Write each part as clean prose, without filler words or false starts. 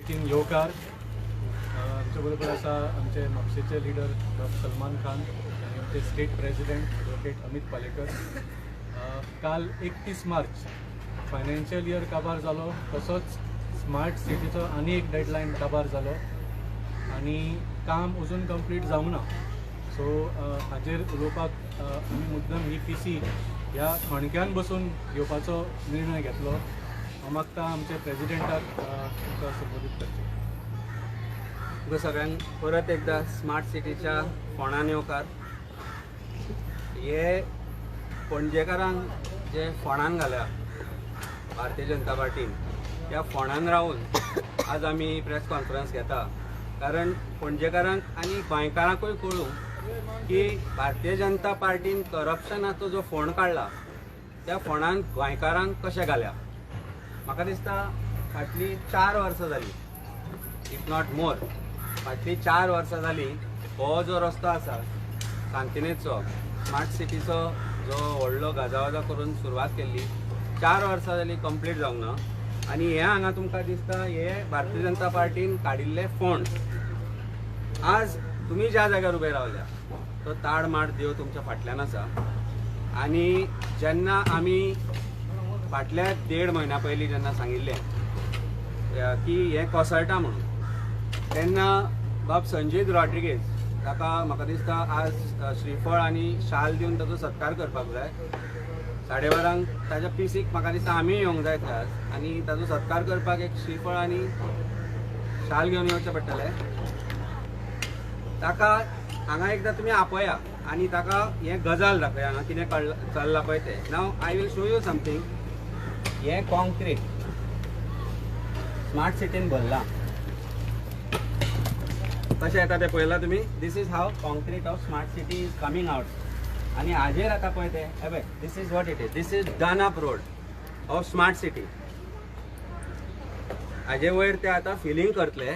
नितीन येवकार, आमचे बरोबर आसा आमचे म्हापशेचे लिडर डॉक्टर सलमान खान आणि आमचे state president advocate Amit Palekar. काल 31 मार्च फायनान्शियल इयर काबार जालो, तसोच स्मार्ट सिटीचो आनी एक डेडलायन काबार जालो आणि काम अजून कंप्लीट जावंक ना. सो हाजेर उलोवपाक आमी मुद्दम ही PC ह्या थोणक्यान बसून घेवपाचो निर्णय घेतलो. हांव मागता आमचे प्रेसिडेंटाक तुमकां संबोधीत करचें. तुमकां सगळ्यांक परत एकदा स्मार्ट सिटीच्या फोंडान येवकार. हे पणजेकारांक जे फोंडान घाल्या भारतीय जनता पार्टीन, त्या फोंडान रावन आज आमी प्रेस कॉन्फरन्स घेता. कारण पणजेकारांक आनी गोंयकारांकूय कळूं की भारतीय जनता पार्टीन करप्शनाचो जो फोंड काडला त्या फोंडान गोंयकारांक कशें घाल्या. म्हाका दिसता फाटलीं 4 वर्सां जालीं, इफ नॉट मोर, फाटलीं 4 वर्सां जालीं हो जो रस्तो आसा शांतिनेचो स्मार्ट सिटीचो जो व्हडलो गाजावाजा करून सुरवात केल्ली 4 वर्सां जालीं कंप्लीट जावंक ना. आनी हे हांगा तुमकां दिसता हे भारतीय जनता पार्टीन काडिल्ले फोंड. आज तुमी ज्या जाग्यार उबे रावल्या तो ताडमाड देव तुमच्या फाटल्यान आसा. आनी जेन्ना आमी फाटल्या 1.5 म्हयन्या पयलीं जेन्ना सांगिल्लें की हे कोसळटा म्हणून, तेन्ना बाब संजीत रॉड्रिगेज ताका म्हाका दिसता आज श्रीफळ आनी शाल दिवन ताचो सत्कार करपाक जाय. 12:30 ताच्या PCक म्हाका दिसता आमी येवंक जाय थंय आज आनी ताचो सत्कार करपाक एक श्रीफळ आनी शाल घेवन येवचें पडटलें. ताका हांगा एकदां तुमी आपया आनी ताका हें गजाल दाखया हांगा कितें चल्लां पळय तें. नाव I will show you something. हें कॉन्क्रीट स्मार्ट सिटीन भरलां. कशें येता तें पळयलां तुमी. This is how concrete of smart city is coming out. आनी हाजेर आतां पळय तें हे पळय, this is what it is. This is done up road of smart city. हाजे वयर ते आतां फिलिंग करतले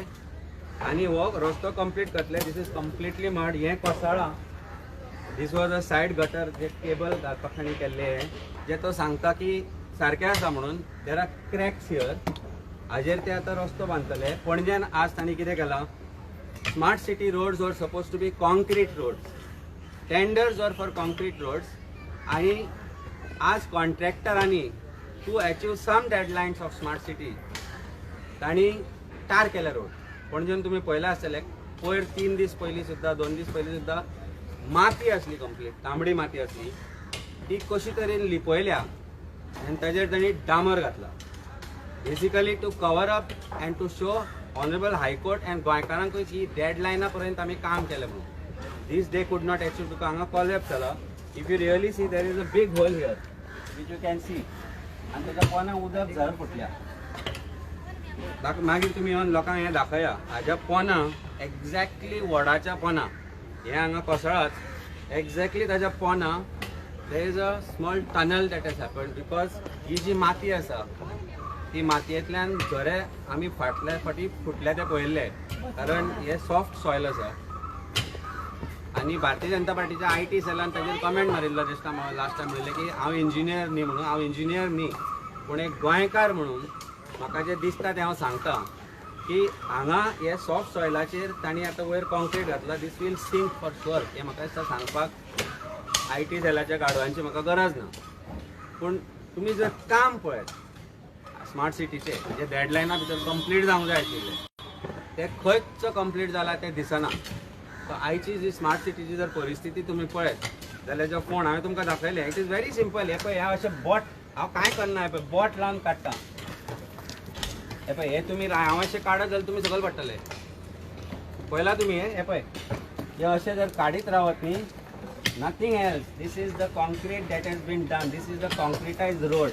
आनी हो रस्तो कंप्लीट करतले. This is completely mud. हें कोसळ्ळां. This was a side gutter जे केबल घालपाक तांणी केल्ले जे तो सांगता की सारकें आसा म्हणून. There are cracks here. हाजेर ते आतां रस्तो बांदतले. पणजेन आज तांणी कितें केलां, स्मार्ट सिटी रोड्स वर suppose to be concrete roads. Tenders वर फॉर कॉन्क्रीट रोड्स. आनी आज कॉन्ट्रॅक्टरांनी to achieve some deadlines of smart city तांणी टार केले रोड. पणजेन तुमी पळयलां आसतलें पयर 3 दीस पयलीं सुद्दां 2 दीस पयलीं सुद्दां माती आसली कंप्लीट, तांबडी माती आसली. ती कशी तरेन लिपयल्या आनी ताजेर तांणी डामर घातला. Basically to cover up and to show honourable high court and गोंयकारांकूय की डेडलायना पर्यंत आमी काम केलें म्हणून. This day could not achieve. तुका हांगा कॉलेप्स जाला. If you really see there is a big hole here which you can see. आनी ताच्या पोंदा उदक झर फुटल्या. मागीर तुमी येवन लोकांक हें दाखया. हाज्या पोंदा एक्झॅक्टली वडाच्या पोंदा हें हांगा कोसळत एक्झॅक्टली ताच्या पोंदा there is a small tunnel that has happened. Because ही जी माती आसा ती मातयेंतल्यान झरे आमी फाटल्या फाटी फुटले ते पळयल्ले. कारण हे सॉफ्ट सॉयल आसा. आनी भारतीय जनता पार्टीच्या IT सेलान ताजेर कमेंट मारिल्लो दिसता. म्हाका लास्ट टायम म्हणलें की हांव इंजिनियर न्ही म्हणून. हांव इंजिनियर न्ही पूण एक गोंयकार म्हणून म्हाका जें दिसता तें हांव सांगता की हांगा हे सॉफ्ट सॉयलाचेर तांणी आतां वयर कॉन्क्रीट घातला. दीस वील सिंक फॉर शुअर. हें म्हाका दिसता सांगपाक IT सेलाच्या गाडवांची म्हाका गरज ना. पूण तुमी जर काम पळयत स्मार्ट सिटीचे म्हणजे डेडलायना भितर कंप्लीट जावंक जाय आशिल्लें तें खंयच कंप्लीट जालां तें दिसना. सो आयची जी स्मार्ट सिटीची जर परिस्थिती तुमी पळयत जाल्यार जो फोन हांवें तुमकां दाखयलें इट इज व्हेरी सिंपल. हे पळय हांव अशें बोट हांव कांय करना. हे पळय बोट लावन काडटा. हे पळय हे तुमी हांव अशें काडत जाल्यार तुमी सकयल पडटले. पळयलां तुमी हे पळय हे अशें जर काडीत रावत न्ही nothing else. This is the concrete that has been done. This is the concretised road.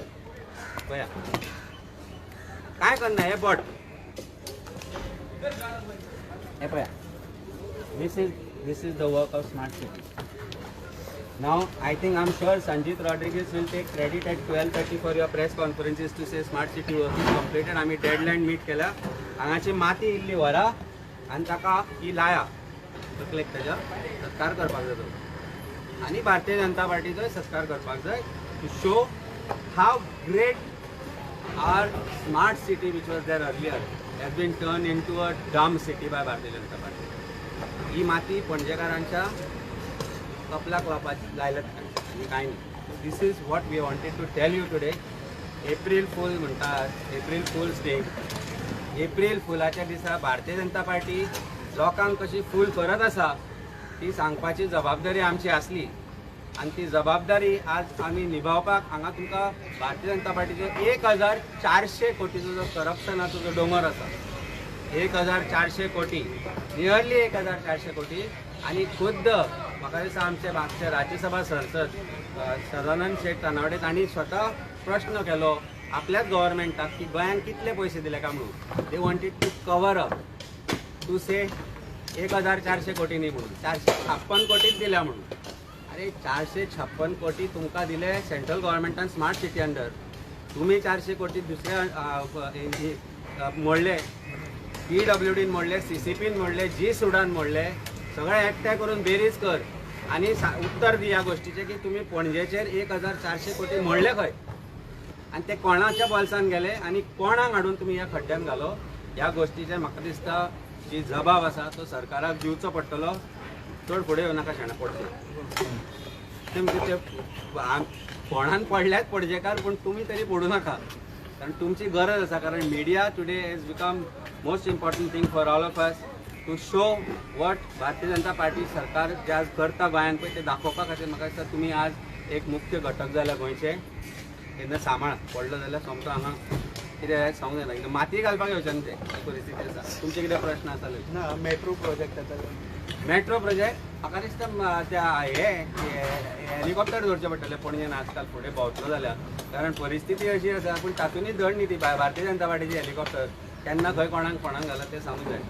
पळया काय करना हे बोट. हे पळया this is the work of smart city. Now I think I'm sure Sanjit Rodriguez will take credit at 12:30 for your press conferences to say smart city work is completed. आमी deadline meet केल्या. हांगाची माती इल्ली व्हरा आनी ताका ही लाया तकलेक ताच्या सत्कार करपाक जाय तो. आनी भारतीय जनता पार्टीचोय सत्कार करपाक जाय to show how great our smart city which was there earlier has been turned into a dumb city by Bharatiya Janata Party. ही माती पणजेकारांच्या कपलाक लायल्यात आनी कांय नाही. This is what we wanted to tell you today. April fool म्हणटात, April फूल्स day. April फुलाच्या दिसा भारतीय जनता पार्टी लोकांक कशी फूल करत आसा ती सांगपाची जबाबदारी आमची आसली आणि ती जबाबदारी आज आमी निभावपाक हांगा तुमकां भारतीय जनता पार्टीचे 1400 कोटीचो जो करप्शनाचो जो दोंगर आसा, 1400 कोटी, नियरली 1400 कोटी. आणि खुद्द म्हाका दिसता आमचे मागचे राज्यसभा संसद सदानंद शेठ तानावडे तांणी स्वता प्रश्न केलो आपल्याच गव्हर्मेंटाक की गोंयांक कितले पयशे दिले काय म्हणून. They wanted to cover up to say 1400 कोटी न्ही म्हणून 456 कोटीच दिल्या म्हणून. अरे 456 कोटी तुमकां दिले सेंट्रल गव्हर्मेंटान स्मार्ट सिटी अंडर. तुम्ही 400 कोटी दुसऱ्या मोडले, PWDन मोडले, CCPन मोडले, जी सुडान मोडले. सगळे एकठांय करून बेरीज कर आणि उत्तर दी ह्या गोष्टीचे की तुम्ही पणजेचेर 1400 कोटी मोडले खंय आणि ते कोणाच्या बॉल्सान गेले आणि कोणाक हाडून तुम्ही ह्या खड्ड्यान घालो. ह्या गोष्टीचे म्हाका दिसता जी जबाब आसा तो सरकाराक दिवचो पडटलो. चड फुडें येवं नाका शेणा पडचे. ते कोणान पडल्यात पणजेकार, पूण तुमी तरी पडूं नाका कारण तुमची गरज आसा. कारण media today has become most important thing for all of us to show what Bharatiya Janata party सरकार जे आज करता गोंयान पळय ते दाखोवपा खातीर म्हाका दिसता तुमी आज एक मुख्य घटक जाला गोंयचे. तेन्ना सांबाळ पडलो जाल्यार सोमतो हांगा कितें सांगूंक जायना. कितें माती घालपाक येवचें न्ही ते परिस्थिती आसा. तुमचे कितें प्रश्न आसले? ना मेट्रो प्रोजेक्ट आतां मेट्रो प्रोजेक्ट म्हाका दिसता त्या हेलिकॉप्टर दवरचे पडटले पणजेन आजकाल फुडें भोंवतलो जाल्यार. कारण परिस्थिती अशी आसा पूण तातूंतय धड न्ही ती भारतीय जनता पार्टीची हेलिकॉप्टर. केन्ना खंय कोणाक घालत ते सांगूंक जाय.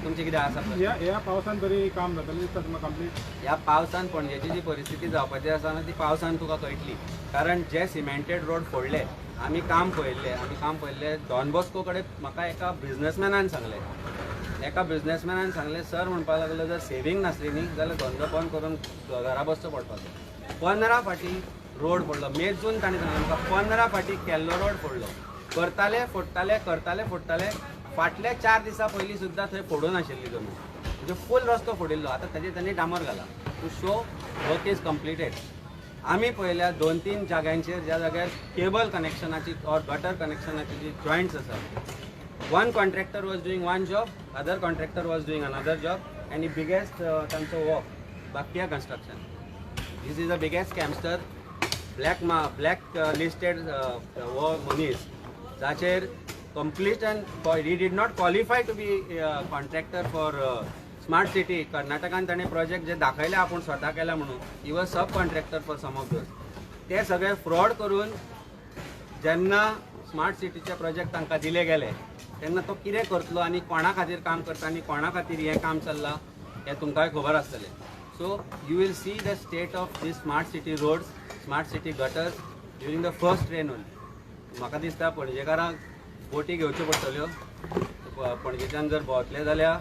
तुमचे कितें आसा? ह्या पावसान बरी काम जातलें दिसता तुमकां कंप्लीट. ह्या पावसान पणजेची जी परिस्थिती जावपाची आसा ना ती पावसान तुका कळटली. कारण जे सिमेंटेड रोड फोडले आमी काम पळयल्ले डॉन बॉस्को कडेन म्हाका एका बिझनसमॅनान सांगलें सर म्हणपाक लागलो जर सेवींग नासली न्ही जाल्यार धंदो बंद करून घरा बसचो पडपाचो. 15 फाटी रोड फोडलो. मे जून ताणें सांगलें म्हाका 15 फाटी केल्लो रोड फोडलो. करताले फोडटाले. फाटल्या 4 दिसां पयलीं सुद्दां थंय फोडून नाशिल्ली जमीन म्हणजे फूल रस्तो फोडिल्लो. आतां ताजेर तांणी डांबर घाला to show work is completed. आमी पळयल्या 2-3 जाग्यांचेर ज्या जाग्यार केबल कनेक्शनाची ऑर गटर कनेक्शनाची जी जॉयंट्स आसा, one contractor was doing one job, another contractor was doing another job आनी बिगेस्ट तांचो वर्क बाकिया construction. This is the biggest scamster. Blacklisted वो मनीस जाचेर completion he did not qualify to be contractor for smart city. कर्नाटकान ताणें project जे दाखयले आपूण स्वता केला म्हणून he was sub contractor for some of those. ते सगळे फ्रॉड करून जेन्ना स्मार्ट सिटीचे प्रोजेक्ट तांकां दिले गेले तेन्ना तो कितें करतलो आनी कोणा खातीर काम करता आनी कोणा खातीर हें काम चल्लां हें तुमकांय खबर आसतलें. So you will see the state of the smart city roads, smart city gutters during the first rain only. म्हाका दिसता पणजेकारांक बोटी घेवच्यो पडटल्यो. पणजेच्यान जर भोंवतले जाल्यार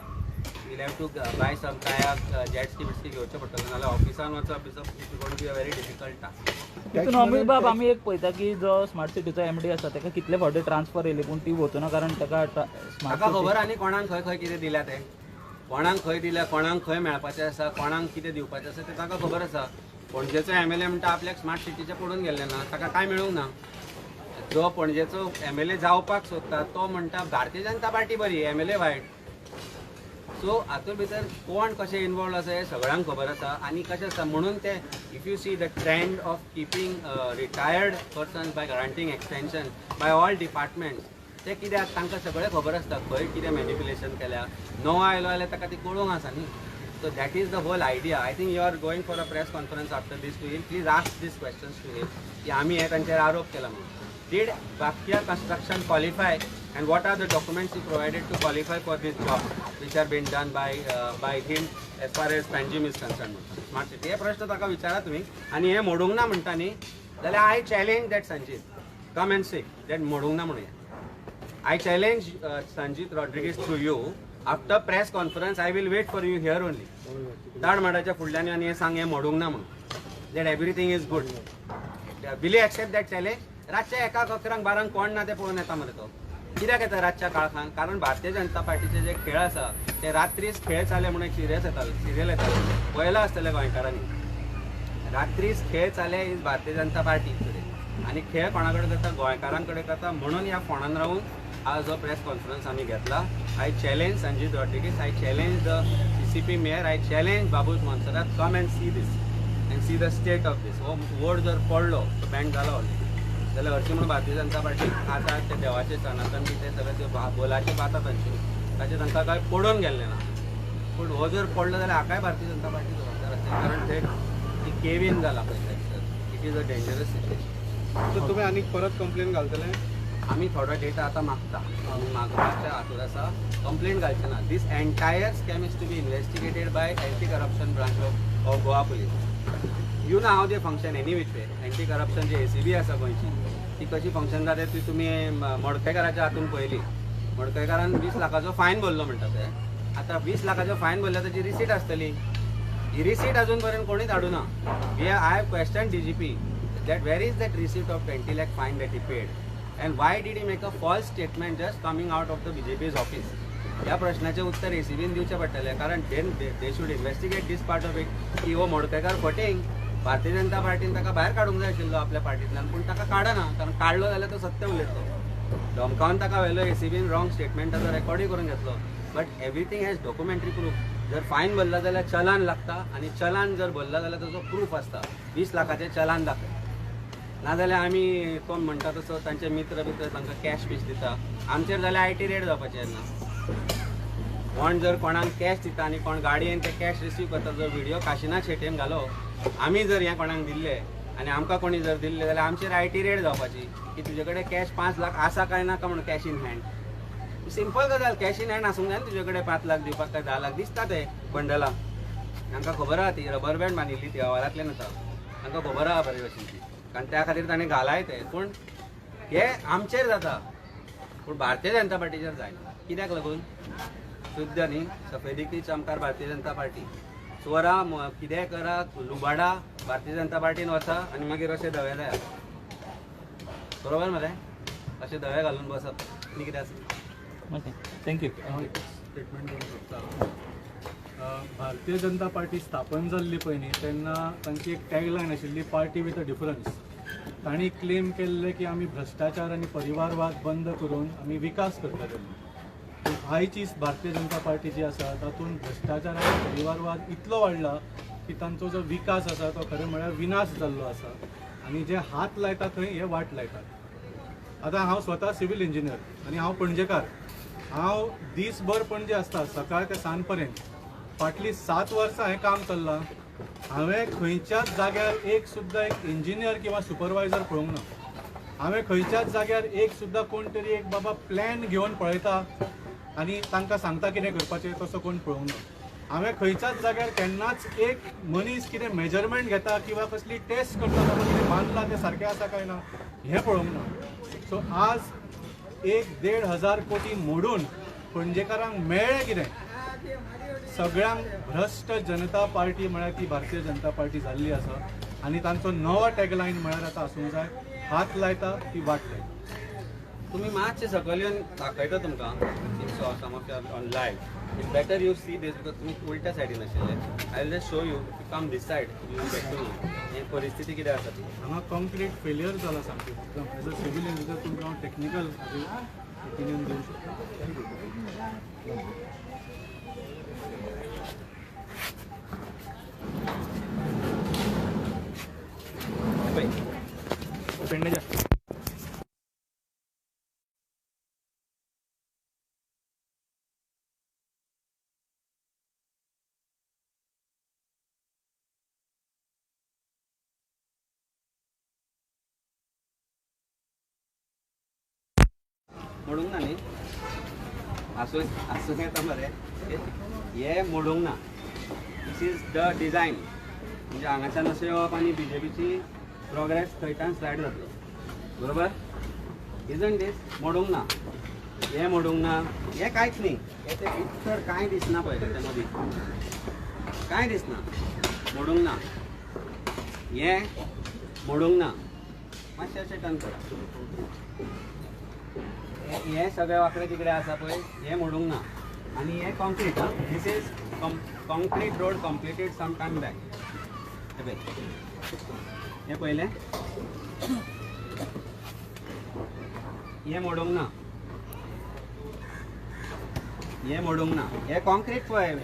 will have to buy some kayak jets bits घेवचे पडटले नाल्यार ऑफिसान वचप is going to be a very difficult task. तितून अमित बाब आमी एक पळयता की जो स्मार्ट सिटीचो MD आसा ताका कितले फावटी ट्रान्सफर येयली पूण ती वचना कारण ताका ताका खबर आनी कोणाक खंय खंय कितें दिल्या ते कोणाक खंय दिल्या कोणाक खंय मेळपाचें आसा कोणाक कितें दिवपाचें आसा तें ताका खबर आसा. पणजेचो MLA म्हणटा आपल्याक स्मार्ट सिटीचे पडून गेल्ले ना ताका कांय मेळूंक ना. जो पणजेचो MLA जावपाक सोदता तो म्हणटा भारतीय जनता पार्टी बरी MLA वायट. सो हातूंत भितर कोण कशें इनवॉल्व आसा हें सगळ्यांक खबर आसा. आनी कशें आसता म्हणून ते if you see the trend of keeping retired persons by granting extension by all departments ते कित्याक तांकां सगळें खबर आसता खंय कितें मॅनिप्युलेशन केल्या. नवो आयलो जाल्यार ताका ती कळूंक आसा न्ही. So that is the whole idea. I think you are going for a press conference after this to him. Please ask these questions to him. की आम्ही हे तांचेर आरोप केला म्हणून. Did Bhatia Construction qualify and what are the documents he provided to qualify for this job which are being done by him as far as Panjim is concerned. Smart City. हे प्रश्न ताका विचारा तुम्ही आणि हे मोडूंक ना म्हणटा न्ही जाल्यार I challenge that Sanjit. Come and say that मोडूंक ना म्हणूया. I challenge Sanjit Rodriguez through you. After press conference, I will wait for you here only. दाड माडाच्या फुडल्यान आनी हे सांग हे मोडूंक ना म्हणून that everything is good. Will you accept that challenge? रातचे 1-11 12 कोण ना ते पळोवन येता मरे तो कित्याक येता रातच्या काळखान? कारण भारतीय जनता पार्टीचे जे खेळ आसा ते रात्रीच खेळ चाले म्हणून एक सिरियल येताले पळयला आसतले गोंयकारांनी. रात्रीच खेळ चाले इज भारतीय जनता पार्टी कडेन आनी खेळ कोणा कडेन करता? गोंयकारां कडेन करता. म्हणून ह्या फोंडान रावन आज जो प्रेस कॉन्फरन्स आमी घेतला, I challenge Sanjit Rodrigues, I challenge the CCP mayor, I challenge Babush Monserrate, come and see this and see the state of this. हो वोट जर पडलो बँड जालो ऑलरेडी जाल्यार हरशी म्हणून भारतीय जनता पार्टी आतां ते देवाचे सनातन बी ते सगळे ते बोलाचे बाता तांचे ताचे तांकां काय पडून गेल्ले ना. पूण हो जर पडलो जाल्यार हाकाय भारतीय जनता पार्टी जबाबदार आसता. कारण ते केवीन जाला पळय it is a dangerous situation. So तुम्ही आनीक परत कंप्लेन घालतले? आम्ही थोडा डेटा आता मागता. आम्ही मागपाच्या हातूंत आसा. कंप्लेंट घालचे ना. This entire scam is to be investigated by anti corruption branch of Goa police. You know how they function any which way. Anti corruption जी ACB आसा गोंयची ती कशी फंक्शन जाता ती तुमी मडकयकाराच्या हातून पळयली. मडकयकारान 20 लाखाचो फायन भरलो म्हणटा ते. आतां 20 लाखाचो फायन भरल्या ताची रिसीट आसतली. ही रिसीट अजून पर्यंत कोणीच हाडूं ना. I have question DGP that where is that receipt of 20 lakh fine that he paid and why did he make a false statement just coming out of the BJP's office? या प्रश्नाचे उत्तर ACBन दिवचे पडटले. कारण they should investigate this part of it की हो मडकयकार फटींग भारतीय जनता पार्टीन ताका भायर काडूंक जाय आशिल्लो आपल्या पार्टींतल्यान, पूण ताका काडना. कारण काडलो जाल्यार तो सत्य उलयतलो. धमकावन ताका व्हेलो ACBन रॉंग स्टेटमेंटाचो रेकॉर्डूय करून घेतलो. But everything has documentary proof. जर फायन भरला जाल्यार चलान लागता आनी चलान जर भरला जाल्यार ताचो प्रूफ आसता. 20 लाखाचें चलान दाखय नाजाल्यार आमी कोण म्हणटा तसो तांचे मित्र तांकां कॅश बीश दिता. आमचेर जाल्यार IT रेड जावपाचें ना. कोण जर कोणाक कॅश दिता आनी कोण गाडयेन ते कॅश रिसीव करता जर व्हिडिओ काशिना शेटयेन घालो आमी जर हें कोणाक दिल्ले आनी आमकां कोणी जर दिल्ले जाल्यार आमचेर IT रेड जावपाची की तुजे कडेन कॅश 5 लाख आसा काय नाका म्हणून कॅश इन हँड. सिंपल गजाल. कॅश इन हँड आसूंक जाय तुजे कडेन 5 लाख दिवपाक काय 10 लाख दिसता ते बंडला. तांकां खबर आहा ती रबर बँड बांदिल्ली ती हवालांतल्यान आसा. तांकां खबर आहा बरे भशेन ती. कारण त्या खातीर ताणें घालाय ते. पूण हे आमचेर जाता पूण भारतीय जनता पार्टीचेर जायना. कित्याक लागून? शुद्ध न्ही सफेदीकी चमकार भारतीय जनता पार्टी. चोरा कितेंय करा लुबाडा भारतीय जनता पार्टीन वचा आनी मागीर अशे धवे जाय. बरोबर मरे? अशे धवे घालून बसप आनी कितें आसा? Okay thank you. स्टेटमेंट करूंक सोदता. भारतीय जनता पार्टी स्थापन जाल्ली पळय न्ही तेन्ना तांची एक टॅगलायन आशिल्ली पार्टी विथ अ डिफरन्स. तांणी क्लेम केल्ले की आमी भ्रश्टाचार आनी परिवारवाद बंद करून आमी विकास करतले. पूण आयची भारतीय जनता पार्टी जी आसा तातूंत भ्रश्टाचार आनी परिवारवाद इतलो वाडला की तांचो जो विकास आसा तो खरें म्हळ्यार विनाश जाल्लो आसा. आनी जे हात लायता थंय हे वाट लायतात. आतां हांव स्वता सिवील इंजिनियर आनी हांव पणजेकार. हांव दीसभर पणजे आसता सकाळ ते सांज पर्यंत. फाटलीं 7 वर्सां हें काम चल्लां. हांवें खंयच्याच जाग्यार एक सुद्दां एक इंजिनियर किंवा सुपरवायझर पळोवंक ना. हांवें खंयच्याच जाग्यार एक सुद्दां कोण तरी एक बाबा प्लॅन घेवन पळयता आनी तांकां सांगता कितें करपाचें तसो कोण पळोवंक ना. हांवें खंयच्याच जाग्यार केन्नाच एक मनीस कितें मेजरमेंट घेता किंवा कसली टेस्ट करता बाबा कितें बांदलां तें सारकें आसा काय ना हें पळोवंक ना. सो आज 1,500 कोटी मोडून पणजेकारांक मेळ्ळें कितें? सगळ्यांक भ्रश्ट जनता पार्टी म्हळ्यार ती भारतीय जनता पार्टी जाल्ली आसा. आनी तांचो नवो टॅगलायन म्हळ्यार आतां आसूंक जाय हात लायता ती वाट लायता. तुम्ही मातशे सकयल येवन दाखयता तुमकां some of on live. It's better you see this because तुमी उलट्या सायडीन आशिल्ले. I will just show you come this side you get to know ही परिस्थिती कितें आसा ती. हांगा कंप्लीट फेलियर जाला सामकें. एज अ सिवील इंजिनियर तुमकां हांव टॅक्निकल ओपिनियन दिवंक शकता. पेडणेच्या मोडूंक ना न्ही आसूं येता मरे. हे मोडूंक ना. This is the design. म्हणजे हांगाच्यान अशें येवप आनी BJPची प्रोग्रेस थंयच्यान स्टार्ट जातलो. बरोबर? इजंट दीस मोडूंक ना. हे मोडूंक ना. हे कांयच न्ही. हे ते इतर कांय दिसना पळय ते मदीं कांय दिसना. मोडूंक ना. हे मोडूंक ना. मातशें अशें टर्न करा. हे सगळे वाकडे तिकडे आसा पळय हे मोडूंक ना आनी हे concrete this is concrete road completed some time back हे पहिले हे मोडूंक ना हे मोडूंक ना हे कॉन्क्रीट पळय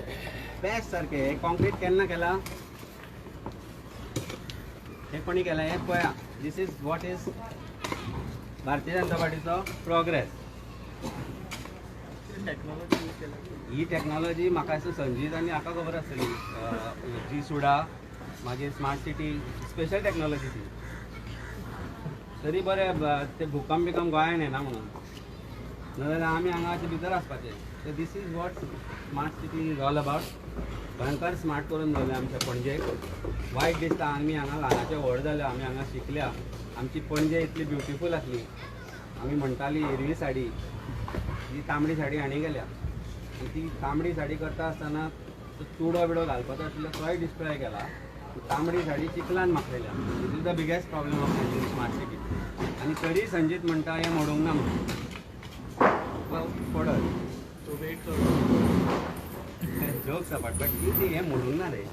बेस्ट सारखे हे कॉन्क्रीट केन्ना केला हे कोणी केला हे पळया दिस is what is Bharatiya Janata पार्टीचो progress he technology म्हाका दिसता संजीत आनी हाका खबर आसतली जी सुडा मागीर स्मार्ट सिटी स्पेशल टेक्नॉलॉजी ती तरी बरें ते भूकंप बिकंप गोंयान येना म्हणून नाजाल्यार आमी हांगा भितर आसपाचें so this is what smart city is all about भयंकर स्मार्ट करून दवरलें आमच्या पणजेक वायट दिसता आमी हांगा ल्हानाचे व्हड जाले आमी हांगा शिकल्या आमची पणजे इतली ब्युटिफूल आसली आमी म्हणटाली हिरवी साडी ही तांबडी साडी हाणी गेल्या आनी ती तांबडी साडी करता आसतना चुडो बिडो घालपाचो आसलो तोय डिस्ट्रॉय केला तांबडी साडी चिखलान माखलेल्या this is the biggest problem of Panaji smart city आनी तरी संजीत म्हणटा हें मोडूंक ना म्हणून पडत जोक्स अपार्ट बट ती हें मोडूंक ना रे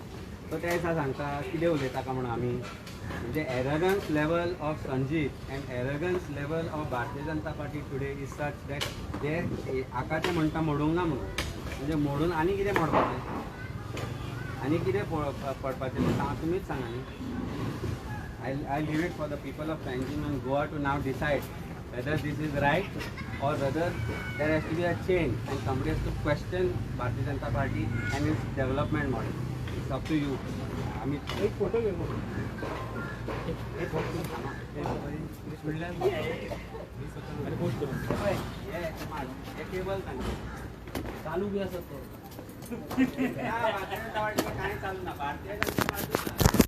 तो त्या दिसा सांगता कितें उलयता काय म्हणून आमी म्हणजे arrogance level of Sanjit and arrogance level of Bharatiya Janata party today is such that ते आकाशे म्हणटा मोडूंक ना म्हणून म्हणजे मोडून आनी कितें मोडपाचें आनी कितें पडपाचें सांगा तुमीच सांगा न्ही I leave it for the people of Panjim and Goa to now decide whether this is right or whether there has to be a change and somebody has to question Bharatiya Janata Party and its development model. It's up to you. Amit, एक photo घे post करून हे cable चालू बी असत काय चालू ना भारतीय जनता पार्टी